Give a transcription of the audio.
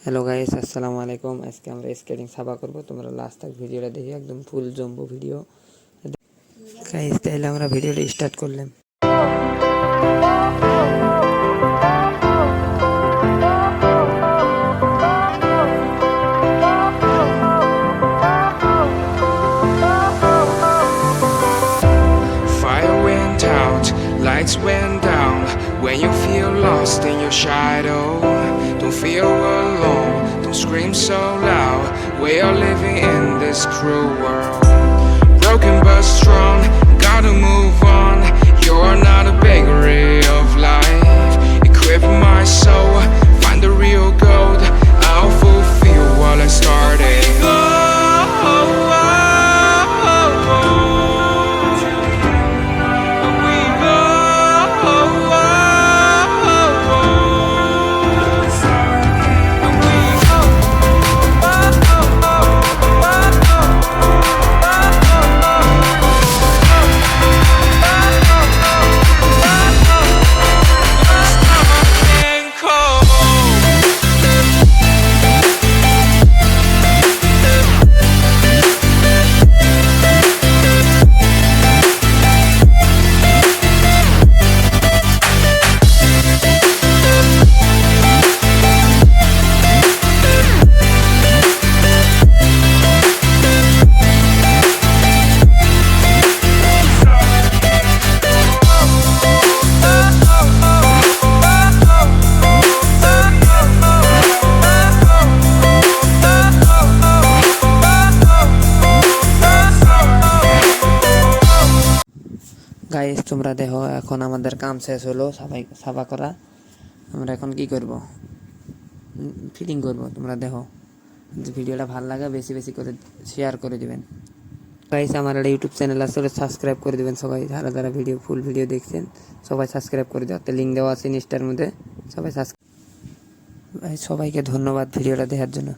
Hello guys, আসসালামু আলাইকুম। আজকে আমরা স্কেটিং সাবা করব। তোমরা লাস্ট তক ভিডিওটা দেখি, একদম ফুল জম্বো ভিডিও। গাইস তাহলে আমরা ভিডিওটা স্টার্ট করলাম। Fire went out, lights went down. When you feel lost in your shadow, don't feel alone, don't scream so loud. We are living in this cruel world. Broken but strong, gotta move on. You're not a bakery of life. Equip my soul, find the real gold. I'll fulfill what I started. Guys তোমরা দেখো, এখন আমাদের কাম শেষ হলো সাবা করা। আমরা এখন কি করব? ফিটিং করব। তোমরা দেখো, ভিডিওটা ভালো লাগে বেশি বেশি করে শেয়ার করে দিবেন। গাইস আমার একটা ইউটিউব চ্যানেল আছে, ওটা সাবস্ক্রাইব করে দিবেন সবাই। যারা যারা ফুল ভিডিও দেখছেন সবাই সাবস্ক্রাইব করে দেওয়া, লিঙ্ক দেওয়া আছে ইনস্টার মধ্যে। সবাই সবাইকে ধন্যবাদ ভিডিওটা দেখার জন্য।